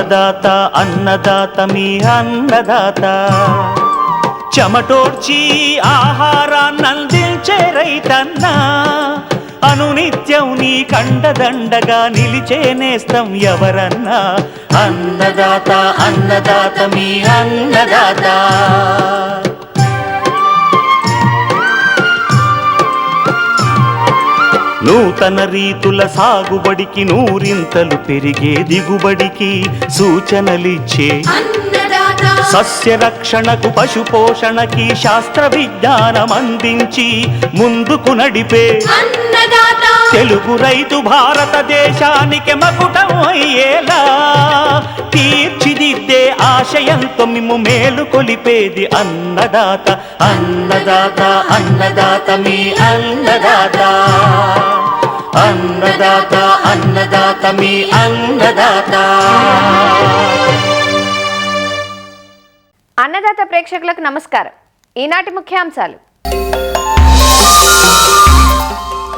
అన్నదాత అన్నదాత మీ అన్నదాత చెమటోడ్చి ఆహారాన్నందించే రైతన్నా అనునిత్యం నీ కండదండగా నిలిచే నేస్తం ఎవరన్నా అన్నదాత అన్నదాత మీ అన్నదాత నూతన రీతుల సాగుబడికి నూరింతలు పెరిగే దిగుబడికి సూచనలిచ్చే సస్య రక్షణకు పశు పోషణకి శాస్త్ర విజ్ఞానం అందించి ముందుకు నడిపే తెలుగు రైతు భారతదేశానికి మకుటం అయ్యేలా తీర్చిదిద్దే ఆశయంతో మిమ్ము మేలు కొలిపేది అన్నదాత అన్నదాత అన్నదాత మీ అన్నదాత అన్నదాత అన్నదాత మీ అన్నదాత. అన్నదాత ప్రేక్షకులకు నమస్కారం. ఈనాటి ముఖ్యాంశాలు: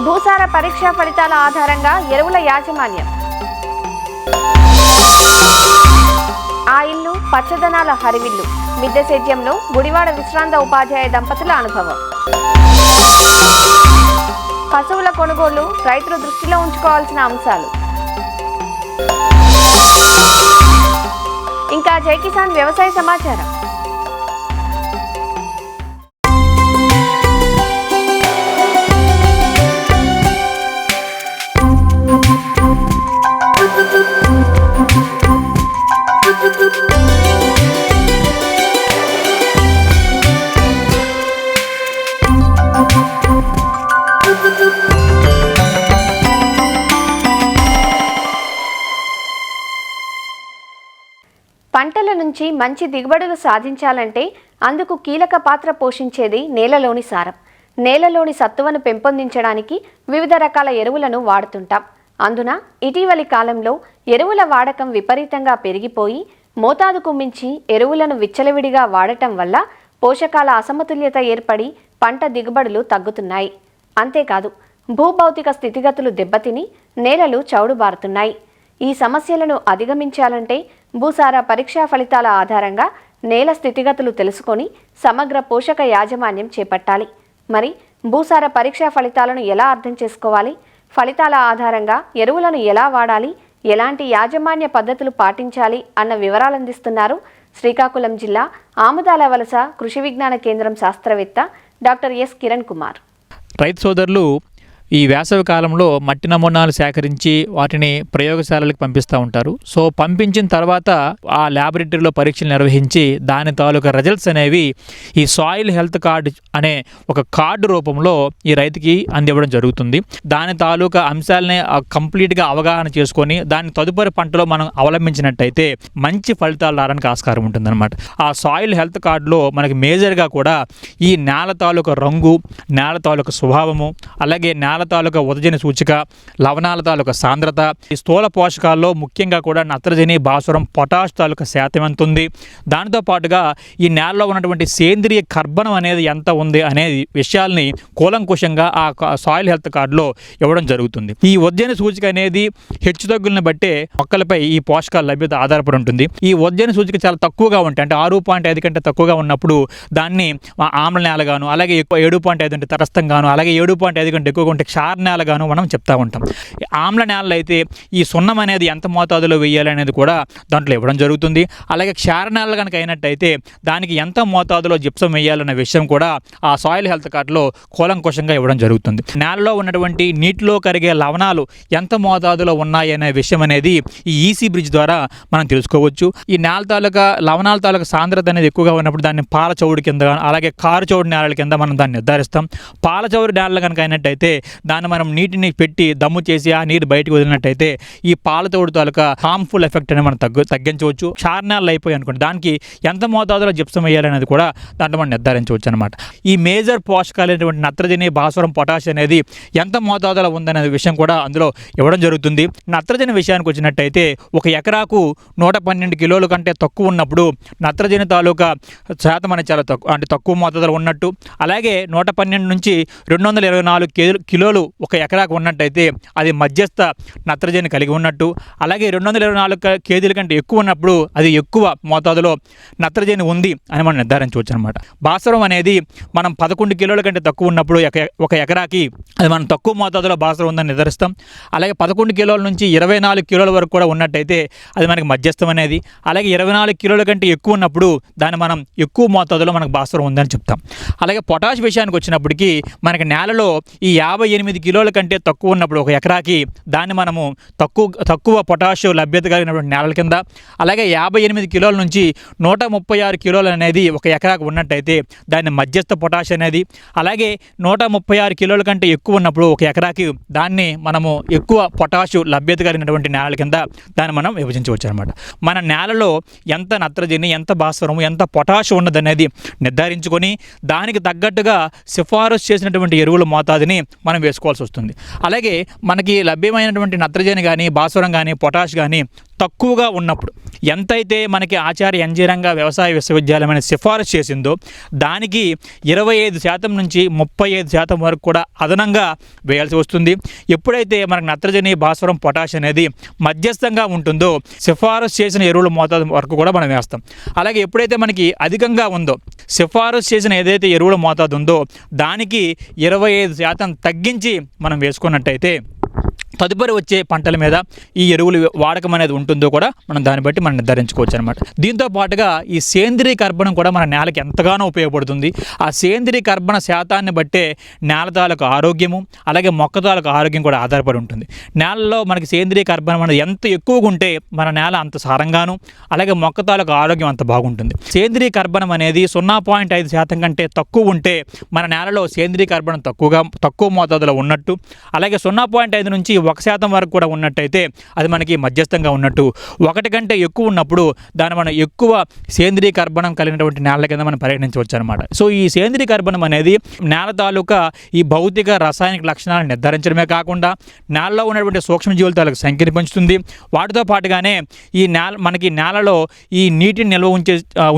భూసార పరీక్షా ఫలితాల ఆధారంగా ఎరువుల యాజమాన్యం, ఆ ఇల్లు పచ్చదనాల హరివిల్లు, మిద్దె సేద్యంలో గుడివాడ విశ్రాంత ఉపాధ్యాయ దంపతుల అనుభవం, పశువుల కొనుగోళ్లు రైతులు దృష్టిలో ఉంచుకోవాల్సిన అంశాలు, ఇంకా జై కిసాన్ వ్యవసాయ సమాచారం. పంటల నుంచి మంచి దిగుబడులు సాధించాలంటే అందుకు కీలక పాత్ర పోషించేది నేలలోని సారం. నేలలోని సత్తువను పెంపొందించడానికి వివిధ రకాల ఎరువులను వాడుతుంటాం. అందున ఇటీవలి కాలంలో ఎరువుల వాడకం విపరీతంగా పెరిగిపోయి మోతాదుకు మించి ఎరువులను విచ్చలవిడిగా వాడటం వల్ల పోషకాల అసమతుల్యత ఏర్పడి పంట దిగుబడులు తగ్గుతున్నాయి. అంతేకాదు, భూభౌతిక స్థితిగతులు దెబ్బతిని నేలలు చౌడుబారుతున్నాయి. ఈ సమస్యలను అధిగమించాలంటే భూసార పరీక్షా ఫలితాల ఆధారంగా నేల స్థితిగతులు తెలుసుకొని సమగ్ర పోషక యాజమాన్యం చేపట్టాలి. మరి భూసార పరీక్షా ఫలితాలను ఎలా అర్థం చేసుకోవాలి? ఫలితాల ఆధారంగా ఎరువులను ఎలా వాడాలి? ఎలాంటి యాజమాన్య పద్ధతులు పాటించాలి అన్న వివరాలు అందిస్తున్నారు శ్రీకాకుళం జిల్లా ఆముదాల వలస కృషి విజ్ఞాన కేంద్రం శాస్త్రవేత్త డాక్టర్ ఎస్ కిరణ్ కుమార్. రైతు సోదరులు ఈ వేసవి కాలంలో మట్టి నమూనాలు సేకరించి వాటిని ప్రయోగశాలలకు పంపిస్తూ ఉంటారు. సో పంపించిన తర్వాత ఆ ల్యాబొరేటరీలో పరీక్షలు నిర్వహించి దాని తాలూకా రిజల్ట్స్ అనేవి ఈ సాయిల్ హెల్త్ కార్డు అనే ఒక కార్డు రూపంలో ఈ రైతుకి అందివ్వడం జరుగుతుంది. దాని తాలూకా అంశాలనే కంప్లీట్గా అవగాహన చేసుకొని దాని తదుపరి పంటలో మనం అవలంబించినట్టయితే మంచి ఫలితాలు రావడానికి ఆస్కారం ఉంటుందన్నమాట. ఆ సాయిల్ హెల్త్ కార్డులో మనకి మేజర్గా కూడా ఈ నేల తాలూకా రంగు, నేల తాలూకా స్వభావము, అలాగే నేల తాలూకా ఉదజని సూచిక, లవణాల తాలూకా సాంద్రత, ఈ స్థూల పోషకాల్లో ముఖ్యంగా కూడా నత్రజని, భాస్వరం, పొటాష్ తాలూకా శాతం ఎంత ఉంది, దానితో పాటుగా ఈ నేలలో ఉన్నటువంటి సేంద్రియ కర్బనం అనేది ఎంత ఉంది అనే విషయాల్ని కూలంకుషంగా ఆ సాయిల్ హెల్త్ కార్డులో ఇవ్వడం జరుగుతుంది. ఈ ఉదజని సూచిక అనేది హెచ్చుతగ్గులను బట్టే మొక్కలపై ఈ పోషకాల లభ్యత ఆధారపడి ఉంటుంది. ఈ ఉదజని సూచిక చాలా తక్కువగా ఉంటాయి, అంటే 6.5 కంటే తక్కువగా ఉన్నప్పుడు దాన్ని ఆమ్ల నేలగాను, అలాగే 7.5 అంటే తటస్థంగాను, అలాగే 7.5 కంటే ఎక్కువగా ఉంటే క్షార నేలగాను మనం చెప్తా ఉంటాం. ఆమ్ల నేలలు అయితే ఈ సున్నం అనేది ఎంత మోతాదులో వేయాలి అనేది కూడా దాంట్లో ఇవ్వడం జరుగుతుంది. అలాగే క్షార నేలలు కనుక అయినట్టయితే దానికి ఎంత మోతాదులో జిప్సం వేయాలన్న విషయం కూడా ఆ సాయిల్ హెల్త్ కార్డులో కూలంకుషంగా ఇవ్వడం జరుగుతుంది. నేలలో ఉన్నటువంటి నీటిలో కరిగే లవణాలు ఎంత మోతాదులో ఉన్నాయి అనే విషయం అనేది ఈ ఈసీ బ్రిడ్జ్ ద్వారా మనం తెలుసుకోవచ్చు. ఈ నేల తాలూకా లవణాల తాలూకా సాంద్రత అనేది ఎక్కువగా ఉన్నప్పుడు దాన్ని పాల చౌడు కింద, అలాగే కారు చౌడు నేలల కింద మనం దాన్ని నిర్ధారిస్తాం. పాల చౌడు నేలలు కనుక అయినట్టయితే దాన్ని మనం నీటిని పెట్టి దమ్ము చేసి ఆ నీరు బయటకు వదిలినట్టయితే ఈ పాలతోడు తాలూకా హార్మ్ఫుల్ ఎఫెక్ట్ అనేది మనం తగ్గించవచ్చు. క్షారనాలు అయిపోయి అనుకోండి, దానికి ఎంత మోతాదులో జిప్సం వేయాలనేది కూడా దాంట్లో మనం నిర్ధారించవచ్చు అనమాట. ఈ మేజర్ పోషకాలైనటువంటి నత్రజని, భాస్వరం, పొటాష్ అనేది ఎంత మోతాదులో ఉందనే విషయం కూడా అందులో ఇవ్వడం జరుగుతుంది. నత్రజని విషయానికి వచ్చినట్టయితే ఒక ఎకరాకు 112 కిలోల కంటే తక్కువ ఉన్నప్పుడు నత్రజని తాలూకా శాతం అనేది చాలా తక్కువ, అంటే తక్కువ మోతాదులో ఉన్నట్టు. అలాగే 112 నుంచి 224 కిలో కిలోలు ఒక ఎకరాకు ఉన్నట్టయితే అది మధ్యస్థ నత్రజని కలిగి ఉన్నట్టు. అలాగే 224 కేజీల కంటే ఎక్కువ ఉన్నప్పుడు అది ఎక్కువ మోతాదులో నత్రజని ఉంది అని మనం నిర్ధారించవచ్చు అనమాట. భాస్వరం అనేది మనం 11 కిలోల కంటే తక్కువ ఉన్నప్పుడు ఒక ఎకరాకి అది మనం తక్కువ మోతాదులో భాస్వరం ఉందని నిర్ధారిస్తాం. అలాగే 11 కిలోల నుంచి 24 కిలోల వరకు కూడా ఉన్నట్టయితే అది మనకి మధ్యస్థం అనేది. అలాగే 24 కిలోల కంటే ఎక్కువ ఉన్నప్పుడు దాన్ని మనం ఎక్కువ మోతాదులో మనకు భాస్వరం ఉందని చెప్తాం. అలాగే పొటాష్ విషయానికి వచ్చినప్పటికీ మనకి నేలలో ఈ 58 కిలోల కంటే తక్కువ ఉన్నప్పుడు ఒక ఎకరాకి దాన్ని మనము తక్కువ పొటాష్ లభ్యత కలిగినటువంటి నేలల కింద. అలాగే 58 కిలోల నుంచి 136 కిలోలు అనేది ఒక ఎకరాకు ఉన్నట్టయితే దాన్ని మధ్యస్థ పొటాష్ అనేది. అలాగే 136 కిలోల కంటే ఎక్కువ ఉన్నప్పుడు ఒక ఎకరాకి దాన్ని మనము ఎక్కువ పొటాష్ లభ్యత కలిగినటువంటి నేలల కింద దాన్ని మనం విభజించవచ్చు అనమాట. మన నేలలో ఎంత నత్రజని, ఎంత భాస్వరము, ఎంత పొటాష్ ఉన్నదనేది నిర్ధారించుకొని దానికి తగ్గట్టుగా సిఫారసు చేసినటువంటి ఎరువుల మోతాదుని మనం వేసుకోవాల్సి వస్తుంది. అలాగే మనకి లభ్యమైనటువంటి నత్రజని కానీ, భాస్వరం కానీ, పొటాష్ కానీ తక్కువగా ఉన్నప్పుడు ఎంతైతే మనకి ఆచార్య ఎన్జీ రంగా వ్యవసాయ విశ్వవిద్యాలయం అనేది సిఫారసు చేసిందో దానికి 25% నుంచి 35% వరకు కూడా అదనంగా వేయాల్సి వస్తుంది. ఎప్పుడైతే మనకు నత్రజని, భాస్వరం, పొటాష్ అనేది మధ్యస్థంగా ఉంటుందో సిఫారసు చేసిన ఎరువుల మోతాదు వరకు కూడా మనం వేస్తాం. అలాగే ఎప్పుడైతే మనకి అధికంగా ఉందో సిఫారసు చేసిన ఏదైతే ఎరువుల మోతాదు ఉందో దానికి 25% తగ్గించి మనం వేసుకున్నట్టయితే తదుపరి వచ్చే పంటల మీద ఈ ఎరువులు వాడకం అనేది ఉంటుందో కూడా మనం దాన్ని బట్టి మనం నిర్ధారించుకోవచ్చు అనమాట. దీంతో పాటుగా ఈ సేంద్రీయ కర్బనం కూడా మన నేలకి ఎంతగానో ఉపయోగపడుతుంది. ఆ సేంద్రీయ కర్బన శాతాన్ని బట్టే నేల తాలూకు ఆరోగ్యము అలాగే మొక్క తాలూకు ఆరోగ్యం కూడా ఆధారపడి ఉంటుంది. నేలలో మనకి సేంద్రీయ కర్బనం అనేది ఎంత ఎక్కువగా ఉంటే మన నేల అంత సారంగాను అలాగే మొక్క తాలూకు ఆరోగ్యం అంత బాగుంటుంది. సేంద్రీయ కర్బనం అనేది 0.5% కంటే తక్కువ ఉంటే మన నేలలో సేంద్రీయ కర్బనం తక్కువ మోతాదులో ఉన్నట్టు. అలాగే 0.5 నుంచి 1% వరకు కూడా ఉన్నట్టయితే అది మనకి మధ్యస్థంగా ఉన్నట్టు. 1 కంటే ఎక్కువ ఉన్నప్పుడు దాన్ని మనం ఎక్కువ సేంద్రీయ కర్బనం కలిగినటువంటి నేల కింద మనం పరిగణించవచ్చు అనమాట. సో ఈ సేంద్రీయ కర్బనం అనేది నేల తాలూకా ఈ భౌతిక రసాయనిక లక్షణాలను నిర్ధారించడమే కాకుండా నేలలో ఉన్నటువంటి సూక్ష్మజీవుల తాలూకు సంఖ్యని పెంచుతుంది. వాటితో పాటుగానే ఈ మనకి నేలలో ఈ నీటిని నిల్వ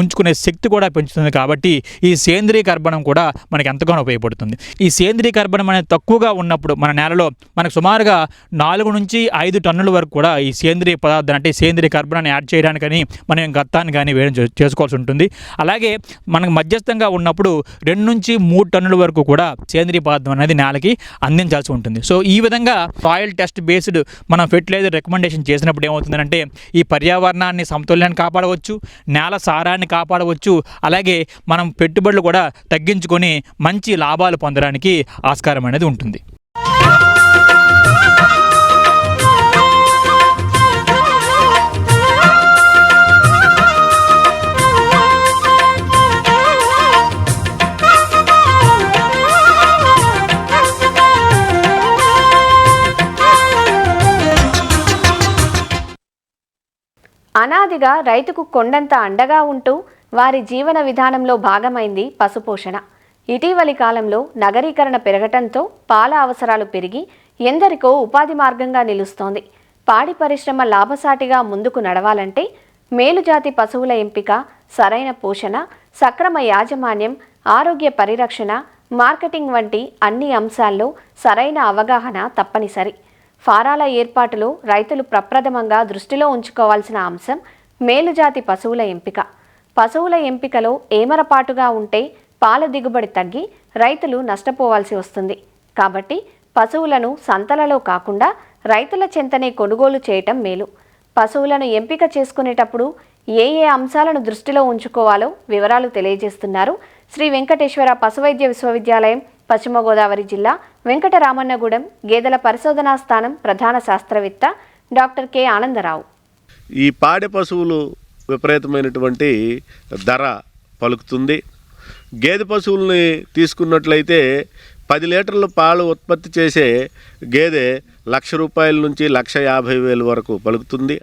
ఉంచుకునే శక్తి కూడా పెంచుతుంది. కాబట్టి ఈ సేంద్రీయ కర్బనం కూడా మనకి ఎంతగానో ఉపయోగపడుతుంది. ఈ సేంద్రీయ కర్బనం అనేది తక్కువగా ఉన్నప్పుడు మన నేలలో మనకు సుమారుగా 4 నుంచి 5 టన్నుల వరకు కూడా ఈ సేంద్రీయ పదార్థాన్ని అంటే సేంద్రీయ కర్బనాన్ని యాడ్ చేయడానికని మనం గత్తాన్ని కానీ వేయడం చేసుకోవాల్సి ఉంటుంది. అలాగే మనకు మధ్యస్థంగా ఉన్నప్పుడు 2 నుంచి 3 టన్నుల వరకు కూడా సేంద్రీయ పదార్థం అనేది నేలకి అందించాల్సి ఉంటుంది. సో ఈ విధంగా సాయిల్ టెస్ట్ బేస్డ్ మనం ఫెర్టిలైజర్ రికమెండేషన్ చేసినప్పుడు ఏమవుతుందంటే ఈ పర్యావరణాన్ని సమతుల్యాన్ని కాపాడవచ్చు, నేల సారాన్ని కాపాడవచ్చు, అలాగే మనం పెట్టుబడులు కూడా తగ్గించుకొని మంచి లాభాలు పొందడానికి ఆస్కారం అనేది ఉంటుంది. అనాదిగా రైతుకు కొండంత అండగా ఉంటూ వారి జీవన విధానంలో భాగమైంది పశుపోషణ. ఇటీవలి కాలంలో నగరీకరణ పెరగటంతో పాల అవసరాలు పెరిగి ఎందరికో ఉపాధి మార్గంగా నిలుస్తోంది. పాడి పరిశ్రమ లాభసాటిగా ముందుకు నడవాలంటే మేలుజాతి పశువుల ఎంపిక, సరైన పోషణ, సక్రమ యాజమాన్యం, ఆరోగ్య పరిరక్షణ, మార్కెటింగ్ వంటి అన్ని అంశాల్లో సరైన అవగాహన తప్పనిసరి. ఫారాల ఏర్పాటులో రైతులు ప్రప్రథమంగా దృష్టిలో ఉంచుకోవాల్సిన అంశం మేలుజాతి పశువుల ఎంపిక. పశువుల ఎంపికలో ఏమరపాటుగా ఉంటే పాల దిగుబడి తగ్గి రైతులు నష్టపోవాల్సి వస్తుంది. కాబట్టి పశువులను సంతలలో కాకుండా రైతుల చెంతనే కొనుగోలు చేయటం మేలు. పశువులను ఎంపిక చేసుకునేటప్పుడు ఏ అంశాలను దృష్టిలో ఉంచుకోవాలో వివరాలు తెలియజేస్తున్నారు శ్రీ వెంకటేశ్వర పశువైద్య విశ్వవిద్యాలయం, పశ్చిమ గోదావరి జిల్లా వెంకటరామన్నగూడెం గేదెల పరిశోధనా స్థానం ప్రధాన శాస్త్రవేత్త డాక్టర్ కె ఆనందరావు. ఈ పాడి పశువులు విపరీతమైనటువంటి ధర పలుకుతుంది. గేదె పశువుల్ని తీసుకున్నట్లయితే 10 లీటర్ల పాలు ఉత్పత్తి చేసే గేదె ₹1,00,000 నుంచి ₹1,50,000 వరకు పలుకుతుంది.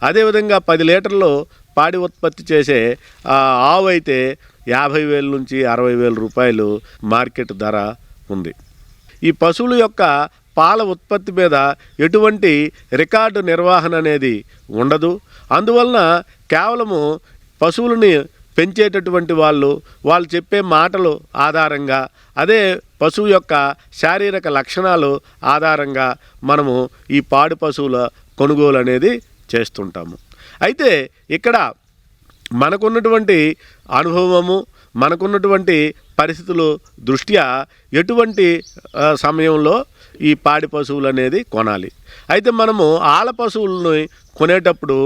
అదేవిధంగా 10 లీటర్లు పాడి ఉత్పత్తి చేసే ఆవు అయితే 50,000 నుంచి ₹60,000 మార్కెట్ ధర ఉంది. ఈ పశువుల యొక్క పాల ఉత్పత్తి మీద ఎటువంటి రికార్డు నిర్వహణ అనేది ఉండదు. అందువలన కేవలము పశువులని పెంచేటటువంటి వాళ్ళు చెప్పే మాటలు ఆధారంగా, అదే పశువు యొక్క శారీరక లక్షణాలు ఆధారంగా మనము ఈ పాడి పశువుల కొనుగోలు అనేది చేస్తుంటాము. అయితే ఇక్కడ మనకున్నటువంటి అనుభవము, మనకున్నటువంటి పరిస్థితులు దృష్ట్యా ఎటువంటి సమయంలో ఈ పాడి పశువులు అనేది కొనాలి. అయితే మనము ఆల పశువులను కొనేటప్పుడు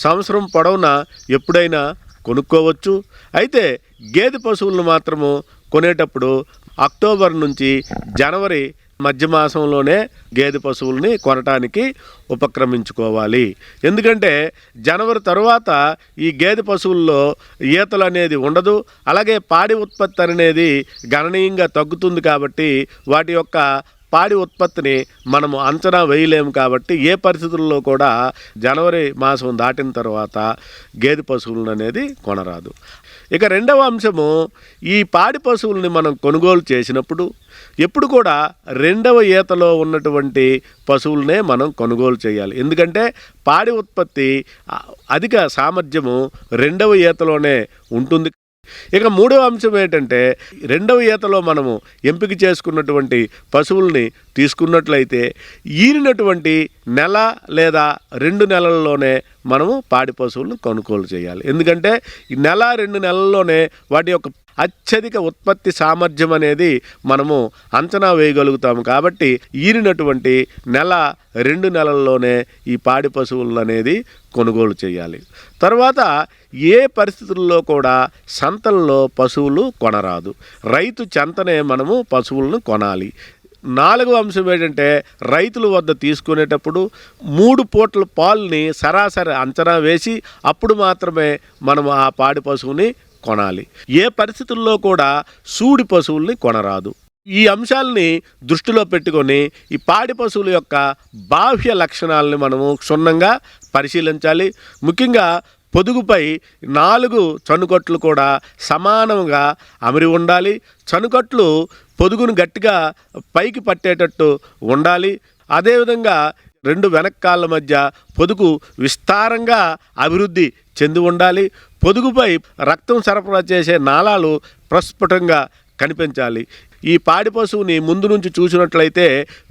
సంవత్సరం పొడవునా ఎప్పుడైనా కొనుక్కోవచ్చు. అయితే గేదె పశువులను మాత్రము కొనేటప్పుడు అక్టోబర్ నుంచి జనవరి మధ్య మాసంలోనే గేదె పశువుల్ని కొనటానికి ఉపక్రమించుకోవాలి. ఎందుకంటే జనవరి తరువాత ఈ గేదె పశువుల్లో ఈతలు అనేది ఉండదు, అలాగే పాడి ఉత్పత్తి అనేది గణనీయంగా తగ్గుతుంది. కాబట్టి వాటి యొక్క పాడి ఉత్పత్తిని మనము అంచనా వేయలేము. కాబట్టి ఏ పరిస్థితుల్లో కూడా జనవరి మాసం దాటిన తర్వాత గేదె పశువులను అనేది కొనరాదు. ఇక రెండవ అంశము, ఈ పాడి పశువుల్ని మనం కొనుగోలు చేసినప్పుడు ఎప్పుడు కూడా రెండవ ఈతలో ఉన్నటువంటి పశువులనే మనం కొనుగోలు చేయాలి. ఎందుకంటే పాడి ఉత్పత్తి అధిక సామర్థ్యము రెండవ ఈతలోనే ఉంటుంది. ఇక మూడవ అంశం ఏంటంటే, రెండవ ఈతలో మనము ఎంపిక చేసుకున్నటువంటి పశువుల్ని తీసుకున్నట్లయితే ఈనినటువంటి నెల లేదా 2 నెలల్లోనే మనము పాడి పశువులను కొనుగోలు చేయాలి. ఎందుకంటే ఈ నెల 2 నెలల్లోనే వాటి యొక్క అత్యధిక ఉత్పత్తి సామర్థ్యం అనేది మనము అంచనా వేయగలుగుతాము. కాబట్టి ఈనినటువంటి నెల 2 నెలల్లోనే ఈ పాడి పశువులు అనేది కొనుగోలు చేయాలి. తర్వాత ఏ పరిస్థితుల్లో కూడా సంతల్లో పశువులు కొనరాదు. రైతు చెంతనే మనము పశువులను కొనాలి. 4వ అంశం ఏంటంటే, రైతుల వద్ద తీసుకునేటప్పుడు 3 పూట్ల పాలని సరాసరి అంచనా వేసి అప్పుడు మాత్రమే మనము ఆ పాడి పశువుని కొనాలి. ఏ పరిస్థితుల్లో కూడా సూడి పశువుల్ని కొనరాదు. ఈ అంశాలని దృష్టిలో పెట్టుకొని ఈ పాడి పశువుల యొక్క బాహ్య లక్షణాలని మనము క్షుణ్ణంగా పరిశీలించాలి. ముఖ్యంగా పొదుగుపై 4 చనుకట్లు కూడా సమానంగా అమరి ఉండాలి. చనుకట్లు పొదుగును గట్టిగా పైకి పట్టేటట్టు ఉండాలి. అదేవిధంగా 2 వెనక్కాళ్ళ మధ్య పొదుగు విస్తారంగా అభివృద్ధి చెంది ఉండాలి. పొదుగుపై రక్తం సరఫరా చేసే నాళాలు ప్రస్ఫుటంగా కనిపించాలి. ఈ పాడి పశువుని ముందు నుంచి చూసినట్లయితే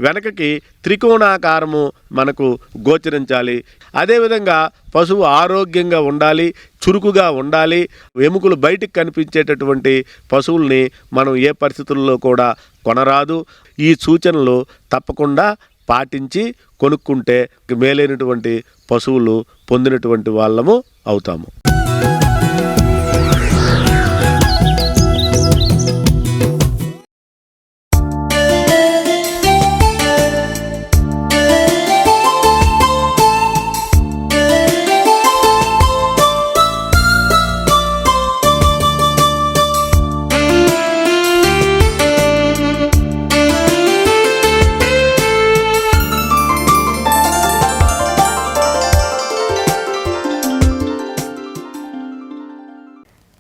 వెనకకి త్రికోణాకారము మనకు గోచరించాలి. అదేవిధంగా పశువు ఆరోగ్యంగా ఉండాలి, చురుకుగా ఉండాలి. ఎముకలు బయటికి కనిపించేటటువంటి పశువుల్ని మనం ఏ పరిస్థితుల్లో కూడా కొనరాదు. ఈ సూచనలు తప్పకుండా పాటించి కొనుక్కుంటే మేలైనటువంటి పశువులు పొందినటువంటి వాళ్ళము అవుతాము.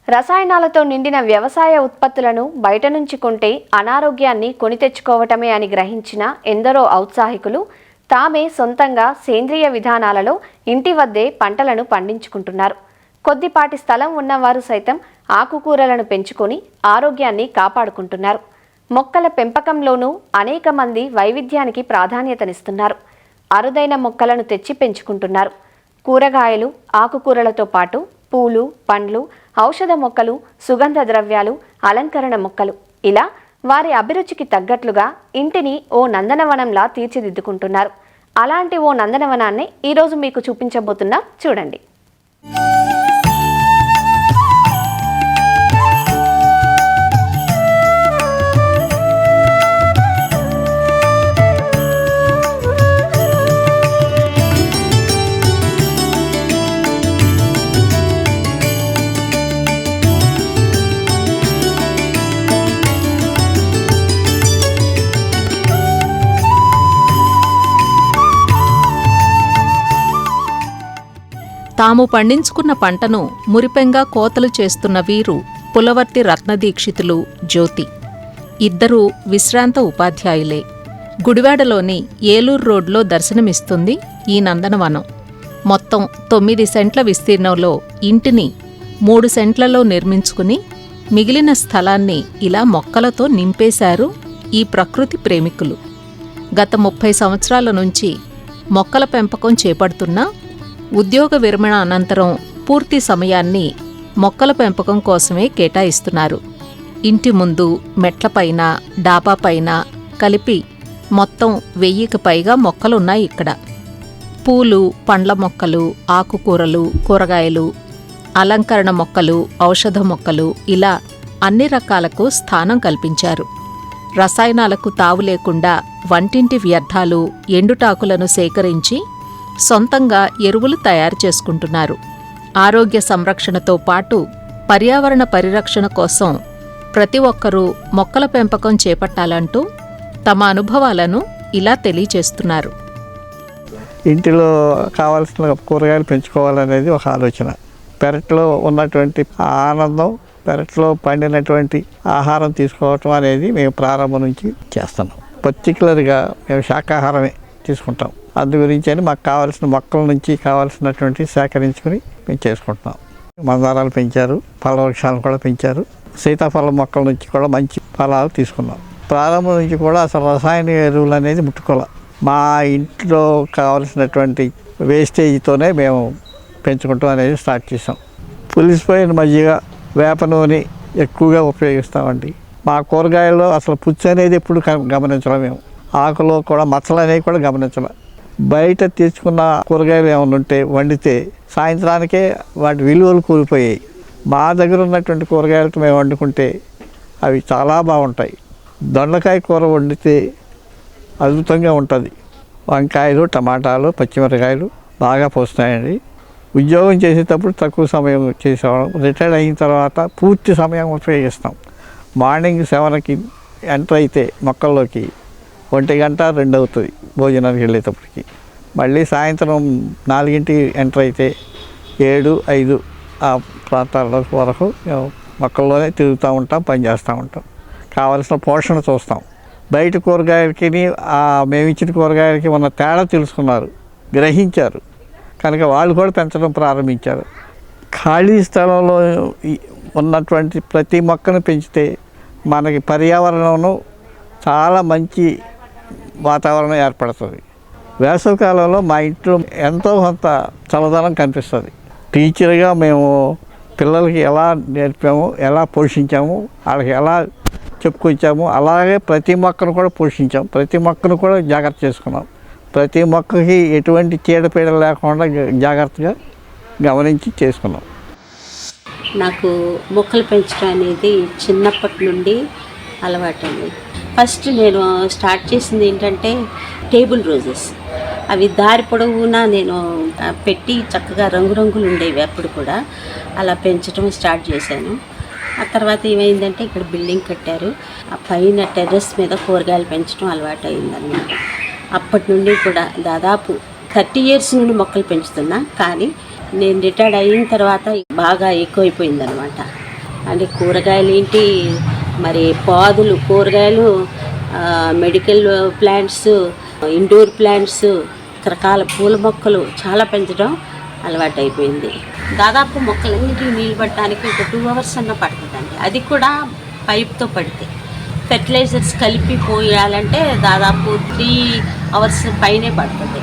రసాయనాలతో నిండిన వ్యవసాయ ఉత్పత్తులను బయట నుంచి కొంటే అనారోగ్యాన్ని కొని తెచ్చుకోవటమే అని గ్రహించిన ఎందరో ఔత్సాహికులు తామే సొంతంగా సేంద్రియ విధానాలలో ఇంటి వద్దే పంటలను పండించుకుంటున్నారు. కొద్దిపాటి స్థలం ఉన్నవారు సైతం ఆకుకూరలను పెంచుకొని ఆరోగ్యాన్ని కాపాడుకుంటున్నారు. మొక్కల పెంపకంలోనూ అనేక మంది వైవిధ్యానికి ప్రాధాన్యతనిస్తున్నారు. అరుదైన మొక్కలను తెచ్చి పెంచుకుంటున్నారు. కూరగాయలు, ఆకుకూరలతో పాటు పూలు, పండ్లు, ఔషధ మొక్కలు, సుగంధ ద్రవ్యాలు, అలంకరణ మొక్కలు, ఇలా వారి అభిరుచికి తగ్గట్లుగా ఇంటిని ఓ నందనవనంలా తీర్చిదిద్దుకుంటున్నారు. అలాంటి ఓ నందనవనాన్ని ఈరోజు మీకు చూపించబోతున్నా, చూడండి. తాము పండించుకున్న పంటను మురిపెంగా కోతలు చేస్తున్న వీరు పులవర్తి రత్నదీక్షితులు, జ్యోతి. ఇద్దరూ విశ్రాంత ఉపాధ్యాయులే. గుడివాడలోని ఏలూరు రోడ్లో దర్శనమిస్తుంది ఈ నందనవనం. మొత్తం 9 సెంట్ల విస్తీర్ణంలో ఇంటిని 3 సెంట్లలో నిర్మించుకుని మిగిలిన స్థలాన్ని ఇలా మొక్కలతో నింపేశారు ఈ ప్రకృతి ప్రేమికులు. గత 30 సంవత్సరాల నుంచి మొక్కల పెంపకం చేపడుతున్నా ఉద్యోగ విరమణ అనంతరం పూర్తి సమయాన్ని మొక్కల పెంపకం కోసమే కేటాయిస్తున్నారు. ఇంటి ముందు, మెట్లపైన, డాబాపైన కలిపి మొత్తం 1000కి పైగా మొక్కలున్నాయి ఇక్కడ. పూలు, పండ్ల మొక్కలు, ఆకుకూరలు, కూరగాయలు, అలంకరణ మొక్కలు, ఔషధ మొక్కలు ఇలా అన్ని రకాలకు స్థానం కల్పించారు. రసాయనాలకు తావు లేకుండా వంటింటి వ్యర్థాలు, ఎండుటాకులను సేకరించి సొంతంగా ఎరువులు తయారు చేసుకుంటున్నారు. ఆరోగ్య సంరక్షణతో పాటు పర్యావరణ పరిరక్షణ కోసం ప్రతి ఒక్కరూ మొక్కల పెంపకం చేపట్టాలంటూ తమ అనుభవాలను ఇలా తెలియచేస్తున్నారు. ఇంటిలో కావాల్సిన కూరగాయలు పెంచుకోవాలనేది ఒక ఆలోచన. పెరట్లో ఉన్నటువంటి ఆనందం, పెరట్లో పండినటువంటి ఆహారం తీసుకోవటం అనేది మేము ప్రారంభం నుంచి చేస్తున్నాం. పర్టికులర్గా మేము శాకాహారమే తీసుకుంటాం. అందు గురించి అని మాకు కావాల్సిన మొక్కల నుంచి కావాల్సినటువంటి సేకరించుకుని మేము చేసుకుంటున్నాం. మందారాలు పెంచారు, పళ్ళ వృక్షాలను కూడా పెంచారు. సీతాఫలం మొక్కల నుంచి కూడా మంచి ఫలాలు తీసుకున్నాం. ప్రారంభం నుంచి కూడా అసలు రసాయన ఎరువులు అనేది ముట్టుకోవాలి. మా ఇంట్లో కావలసినటువంటి వేస్టేజ్తోనే మేము పెంచుకుంటాం అనేది స్టార్ట్ చేసాం. పులిసిపోయిన మజ్జిగ, వేప నూనె ఎక్కువగా ఉపయోగిస్తామండి. మా కూరగాయల్లో అసలు పుచ్చు అనేది ఎప్పుడు గమనించలేం. మేము ఆకులో కూడా మచ్చలు అనేవి కూడా గమనించలేం. బయట తెచ్చుకున్న కూరగాయలు ఏమైనా ఉంటే వండితే సాయంత్రానికే వాటి విలువలు కూలిపోయాయి. మా దగ్గర ఉన్నటువంటి కూరగాయలతో మేము వండుకుంటే అవి చాలా బాగుంటాయి. దొండకాయ కూర వండితే అద్భుతంగా ఉంటుంది. వంకాయలు, టమాటాలు, పచ్చిమిరకాయలు బాగా పోస్తాయండి. ఉద్యోగం చేసేటప్పుడు తక్కువ సమయం చేసేవాళ్ళం. రిటైర్డ్ అయిన తర్వాత పూర్తి సమయం ఉపయోగిస్తాం. మార్నింగ్ 7కి ఎంటర్ అయితే మొక్కల్లోకి 1 గంట 2 అవుతుంది భోజనానికి వెళ్ళేటప్పటికి. మళ్ళీ సాయంత్రం 4కి ఎంటర్ అయితే 7, 5 ఆ ప్రాంతాల వరకు మొక్కల్లోనే తిరుగుతూ ఉంటాం, పనిచేస్తూ ఉంటాం. కావలసిన పోషణ చూస్తాం. బయట కూరగాయలకి మేము ఇచ్చిన కూరగాయలకి ఉన్న తేడా తెలుసుకున్నారు, గ్రహించారు. కనుక వాళ్ళు కూడా పెంచడం ప్రారంభించారు. ఖాళీ స్థలంలో ఉన్నటువంటి ప్రతి మొక్కను పెంచితే మనకి పర్యావరణంలో చాలా మంచి వాతావరణం ఏర్పడుతుంది. వేసవికాలంలో మా ఇంట్లో ఎంతో కొంత చల్లదనం కనిపిస్తుంది. టీచర్గా మేము పిల్లలకి ఎలా నేర్పాము, ఎలా పోషించాము, వాళ్ళకి ఎలా చెప్పుకొచ్చాము, అలాగే ప్రతి మొక్కను కూడా పోషించాం. ప్రతి మొక్కను కూడా జాగ్రత్త చేసుకున్నాం. ప్రతి మొక్కకి ఎటువంటి చీడపీడలు లేకుండా జాగ్రత్తగా గమనించి చేసుకున్నాం. నాకు మొక్కలు పెంచడం అనేది చిన్నప్పటి నుండి అలవాటండి. ఫస్ట్ నేను స్టార్ట్ చేసింది ఏంటంటే టేబుల్ రోజెస్. అవి దారి పొడవునా నేను పెట్టి చక్కగా రంగురంగులు ఉండేవి. అప్పుడు కూడా అలా పెంచడం స్టార్ట్ చేశాను. ఆ తర్వాత ఏమైందంటే ఇక్కడ బిల్డింగ్ కట్టారు. ఆ పైన టెర్రస్ మీద కూరగాయలు పెంచడం అలవాటు అయిందన్నమాట. అప్పటి నుండి కూడా దాదాపు 30 years నుండి మొక్కలు పెంచుతున్నా. కానీ నేను రిటైర్డ్ అయిన తర్వాత బాగా ఎక్కువైపోయిందనమాట. అంటే కూరగాయలు ఏంటి, మరి పాదులు, కూరగాయలు, మెడికల్ ప్లాంట్స్, ఇండోర్ ప్లాంట్స్, రకరకాల పూల మొక్కలు చాలా పెంచడం అలవాటు అయిపోయింది. దాదాపు మొక్కలన్నిటికీ నీళ్ళు పట్టడానికి ఒక 2 hours అన్న పడుతుందండి. అది కూడా పైప్తో పడితే. ఫెర్టిలైజర్స్ కలిపి పోయాలంటే దాదాపు 3 hours పైనే పడుతుంది.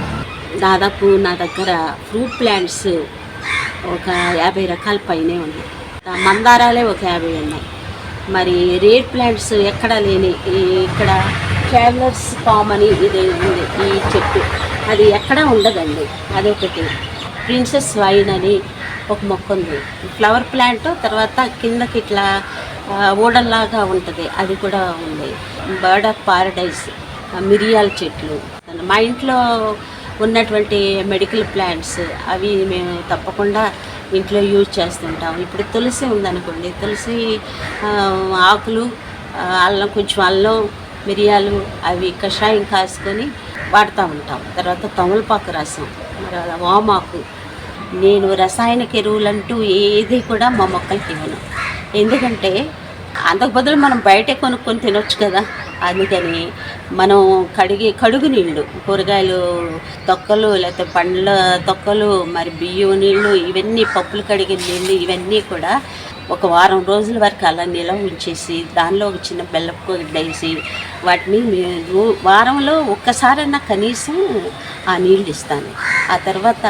దాదాపు నా దగ్గర ఫ్రూట్ ప్లాంట్స్ ఒక 50 రకాల పైనే ఉన్నాయి. మందారాలే ఒక 50 ఉన్నాయి. మరి రేర్ ప్లాంట్స్ ఎక్కడా లేని ఇక్కడ ట్రావెలర్స్ పామ్ అని ఇది ఉంది. ఈ చెట్టు అది ఎక్కడా ఉండదండి. అదొకటి. ప్రిన్సెస్ వైన్ అని ఒక మొక్క ఉంది. Flower plant. తర్వాత కిందకి ఇట్లా ఓడల్లాగా ఉంటుంది, అది కూడా ఉంది. బర్డ్ ఆఫ్ పారడైజ్, మిరియాల చెట్లు. మా ఇంట్లో ఉన్నటువంటి మెడికల్ ప్లాంట్స్ అవి మేము తప్పకుండా ఇంట్లో యూజ్ చేస్తుంటాం. ఇప్పుడు తులసి ఉందనుకోండి, తులసి ఆకులు, అల్లం, కొంచెం అల్లం, మిరియాలు అవి కషాయం కాసుకొని వాడుతూ ఉంటాం. తర్వాత తమలపాకు రసం, మరి వామాకు. నేను రసాయనిక ఎరువులంటూ ఏది కూడా మా మొక్కలకి ఇవ్వను. ఎందుకంటే అంతకు బదులు మనం బయటే కొనుక్కొని తినొచ్చు కదా. అందుకని మనం కడుగు నీళ్ళు, కూరగాయలు తొక్కలు, లేకపోతే పండ్ల తొక్కలు, మరి బియ్యం నీళ్ళు, ఇవన్నీ పప్పులు కడిగిన నీళ్ళు, ఇవన్నీ కూడా ఒక వారం రోజుల వరకు అలా నిలవ ఉంచేసి దానిలో ఒక చిన్న బెల్లపు గడ్డ వేసి వాటిని వారంలో ఒక్కసారైనా కనీసం ఆ నీళ్ళు ఇస్తాను. ఆ తర్వాత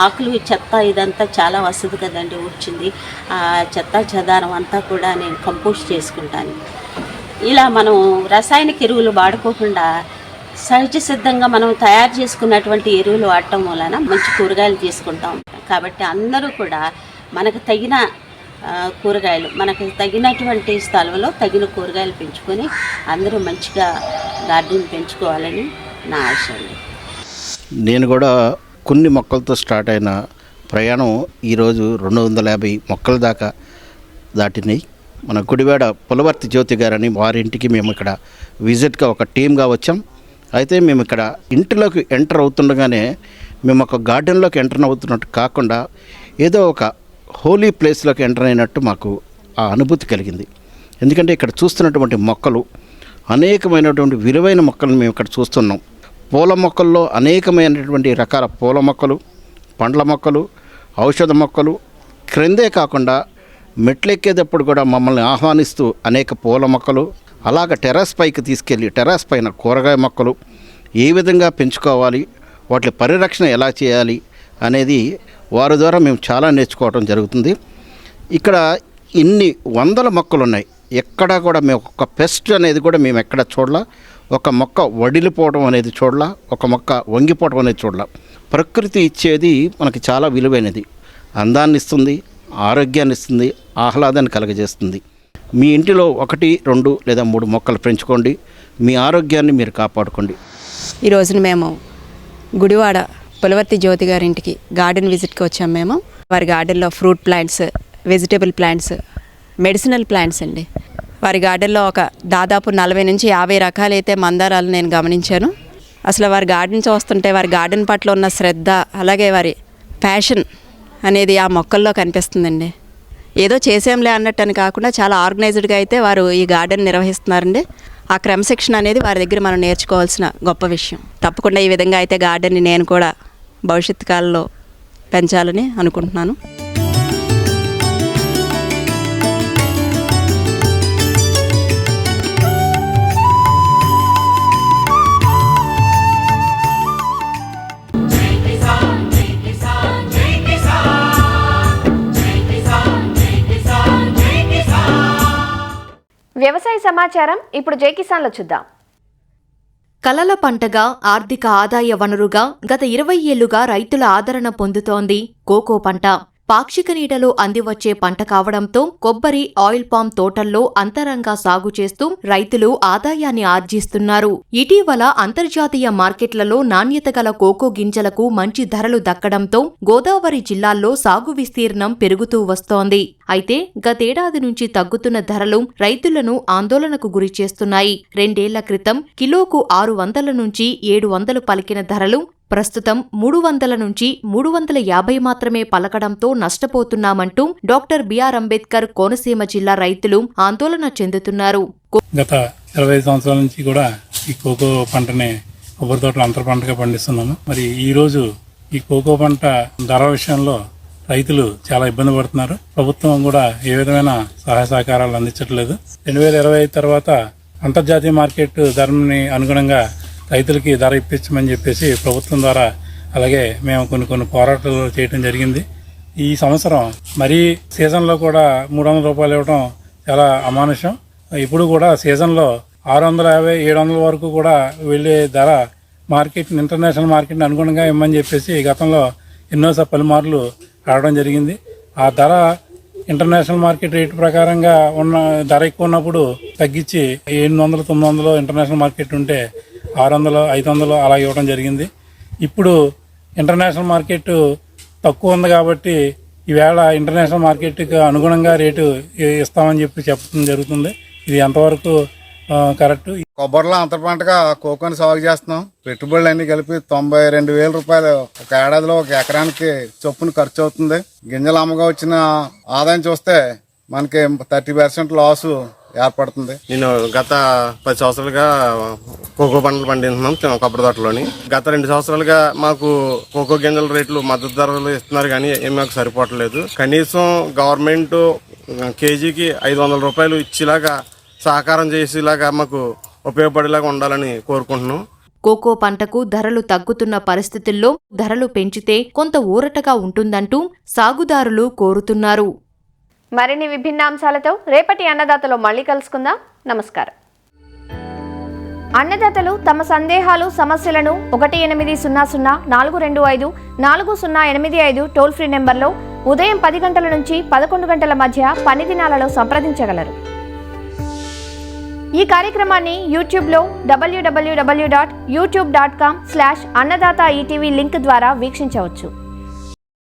ఆకులు, చెత్త ఇదంతా చాలా వస్తుంది కదండి వచ్చింది, ఆ చెత్త చెదారం అంతా కూడా నేను కంపోస్ట్ చేసుకుంటాను. ఇలా మనం రసాయనిక ఎరువులు వాడుకోకుండా సహజ సిద్ధంగా మనం తయారు చేసుకున్నటువంటి ఎరువులు వాడటం వలన మంచి కూరగాయలు తీసుకుంటాం. కాబట్టి అందరూ కూడా మనకు తగిన కూరగాయలు, మనకు తగినటువంటి స్థలంలో తగిన కూరగాయలు పెంచుకొని అందరూ మంచిగా గార్డెన్ పెంచుకోవాలని నా ఆశ అండి. నేను కూడా కొన్ని మొక్కలతో స్టార్ట్ అయిన ప్రయాణం ఈరోజు 250 మొక్కల దాకా దాటినాయి. మన గుడివాడ పులవర్తి జ్యోతి గారని వారింటికి మేము ఇక్కడ విజిట్గా ఒక టీమ్గా వచ్చాం. అయితే మేము ఇక్కడ ఇంటిలోకి ఎంటర్ అవుతుండగానే మేము ఒక గార్డెన్లోకి ఎంటర్ అవుతున్నట్టు కాకుండా ఏదో ఒక హోలీ ప్లేస్లోకి ఎంటర్ అయినట్టు మాకు ఆ అనుభూతి కలిగింది. ఎందుకంటే ఇక్కడ చూస్తున్నటువంటి మొక్కలు అనేకమైనటువంటి విలువైన మొక్కలను మేము ఇక్కడ చూస్తున్నాం. పూల మొక్కల్లో అనేకమైనటువంటి రకాల పూల మొక్కలు, పండ్ల మొక్కలు, ఔషధ మొక్కలు, క్రిందే కాకుండా మెట్లెక్కేటప్పుడు కూడా మమ్మల్ని ఆహ్వానిస్తూ అనేక పూల మొక్కలు, అలాగ టెర్రస్ పైకి తీసుకెళ్ళి టెర్రస్ పైన కూరగాయ మొక్కలు ఏ విధంగా పెంచుకోవాలి, వాటి పరిరక్షణ ఎలా చేయాలి అనేది వారి ద్వారా మేము చాలా నేర్చుకోవడం జరుగుతుంది. ఇక్కడ ఇన్ని వందల మొక్కలు ఉన్నాయి. ఎక్కడా కూడా మేము ఒక పెస్ట్ అనేది కూడా మేము ఎక్కడ చూడలా, ఒక మొక్క వడిలిపోవడం అనేది చూడలా, ఒక మొక్క వంగిపోవడం అనేది చూడలా. ప్రకృతి ఇచ్చేది మనకి చాలా విలువైనది. అందాన్ని ఇస్తుంది, ఆరోగ్యాన్ని ఇస్తుంది, ఆహ్లాదాన్ని కలగజేస్తుంది. మీ ఇంటిలో 1, 2 లేదా 3 మొక్కలు పెంచుకోండి. మీ ఆరోగ్యాన్ని మీరు కాపాడుకోండి. ఈ రోజున మేము గుడివాడ పులవర్తి జ్యోతి గారింటికి గార్డెన్ విజిట్కి వచ్చాం. మేము వారి గార్డెన్లో fruit plants, vegetable plants, medicinal plants అండి. వారి గార్డెన్లో ఒక దాదాపు 40 నుంచి 50 రకాలైతే మందారాలు నేను గమనించాను. అసలు వారి గార్డెన్ చూస్తుంటే వారి గార్డెన్ పట్ల ఉన్న శ్రద్ధ, అలాగే వారి ప్యాషన్ అనేది ఆ మొక్కల్లో కనిపిస్తుందండి. ఏదో చేసేంలే అన్నట్టు అని కాకుండా చాలా ఆర్గనైజ్డ్గా అయితే వారు ఈ గార్డెన్ నిర్వహిస్తున్నారండి. ఆ క్రమశిక్షణ అనేది వారి దగ్గర మనం నేర్చుకోవాల్సిన గొప్ప విషయం. తప్పకుండా ఈ విధంగా అయితే గార్డెన్ని నేను కూడా భవిష్యత్తు కాలంలో పెంచాలని అనుకుంటున్నాను. వ్యవసాయ సమాచారం ఇప్పుడు జై కిసాన్లో చూద్దాం. కలల పంటగా, ఆర్థిక ఆదాయ వనరుగా గత 20 ఏళ్లుగా రైతుల ఆదరణ పొందుతోంది కోకో పంట. పాక్షిక నీడలో అందివచ్చే పంట కావడంతో కొబ్బరి, ఆయిల్ పామ్ తోటల్లో అంతరంగా సాగు చేస్తూ రైతులు ఆదాయాన్ని ఆర్జిస్తున్నారు. ఇటీవల అంతర్జాతీయ మార్కెట్లలో నాణ్యత గల కోకో గింజలకు మంచి ధరలు దక్కడంతో గోదావరి జిల్లాల్లో సాగు విస్తీర్ణం పెరుగుతూ వస్తోంది. అయితే గతేడాది నుంచి తగ్గుతున్న ధరలు రైతులను ఆందోళనకు గురిచేస్తున్నాయి. 2 ఏళ్ల క్రితం కిలోకు 600 నుంచి 700 పలికిన ధరలు ప్రస్తుతం 300 నుంచి 350 మాత్రమే పలకడంతో నష్టపోతున్నామంటూ డాక్టర్ బిఆర్ అంబేద్కర్ కోనసీమ జిల్లా రైతులు ఆందోళన చెందుతున్నారు. గత 25 సంవత్సరాల నుంచి కూడా ఈ కోకో పంటని కొబ్బరి తోటలు అంతర పంటగా పండిస్తున్నాము. మరి ఈ రోజు ఈ కోకో పంట ధర విషయంలో రైతులు చాలా ఇబ్బంది పడుతున్నారు. ప్రభుత్వం కూడా ఏ విధమైన సహాయ సహకారాలు అందించట్లేదు. 2025 తర్వాత అంతర్జాతీయ మార్కెట్ ధరని అనుగుణంగా రైతులకి ధర ఇప్పించమని చెప్పేసి ప్రభుత్వం ద్వారా, అలాగే మేము కొన్ని పోరాటాలు చేయడం జరిగింది. ఈ సంవత్సరం మరీ సీజన్లో కూడా 300 రూపాయలు ఇవ్వడం చాలా అమానుషం. ఇప్పుడు కూడా సీజన్లో 650, 700 వరకు కూడా వెళ్ళే ధర మార్కెట్, ఇంటర్నేషనల్ మార్కెట్ని అనుగుణంగా ఇవ్వమని చెప్పేసి గతంలో పలుమార్లు రావడం జరిగింది. ఆ ధర ఇంటర్నేషనల్ మార్కెట్ రేటు ప్రకారంగా ఉన్న ధర ఎక్కువ ఉన్నప్పుడు తగ్గించి 800, 900 ఇంటర్నేషనల్ మార్కెట్ ఉంటే 600, 500 అలా ఇవ్వడం జరిగింది. ఇప్పుడు ఇంటర్నేషనల్ మార్కెట్ తక్కువ ఉంది కాబట్టి ఈవేళ ఇంటర్నేషనల్ మార్కెట్కి అనుగుణంగా రేటు ఇస్తామని చెప్పడం జరుగుతుంది. ఇది ఎంతవరకు కరెక్ట్? కొబ్బరిలో అంతర పంటగా కోకోని సాగు చేస్తున్నాం. పెట్టుబడులు అన్ని కలిపి 92,000 రూపాయలు ఒక ఏడాదిలో ఒక ఎకరానికి చొప్పున ఖర్చు అవుతుంది. గింజల అమ్మగా వచ్చిన ఆదాయం చూస్తే మనకి 30% లాసు ఏర్పడుతుంది. నేను గత 10 సంవత్సరాలుగా కోకో పంటలు పండిస్తున్నాం కొబ్బరి తోటలోని. గత 2 సంవత్సరాలుగా మాకు కోకో గింజల రేట్లు మద్దతు ధరలు ఇస్తున్నారు కానీ ఏం మాకు సరిపోవట్లేదు. కనీసం గవర్నమెంట్ కేజీకి 500 రూపాయలు ఇచ్చేలాగా సహకారం చేసేలాగా మాకు ఉపయోగపడేలాగా ఉండాలని కోరుకుంటున్నాం. కోకో పంటకు ధరలు తగ్గుతున్న పరిస్థితుల్లో ధరలు పెంచితే కొంత ఊరటగా ఉంటుందంటూ సాగుదారులు కోరుతున్నారు. మరిన్ని విభిన్న అంశాలతో రేపటి అన్నదాతలో మళ్ళీ కలుసుకుందాం. నమస్కారం. అన్నదాతలు తమ సందేహాలు సమస్యలను 1800-425-4085 టోల్ ఫ్రీ నెంబర్లో ఉదయం 10 గంటల నుంచి 11 గంటల మధ్య పని దినాలలో సంప్రదించగలరు. ఈ కార్యక్రమాన్ని యూట్యూబ్లో www.youtube.com/annadaata ETV లింక్ ద్వారా వీక్షించవచ్చు.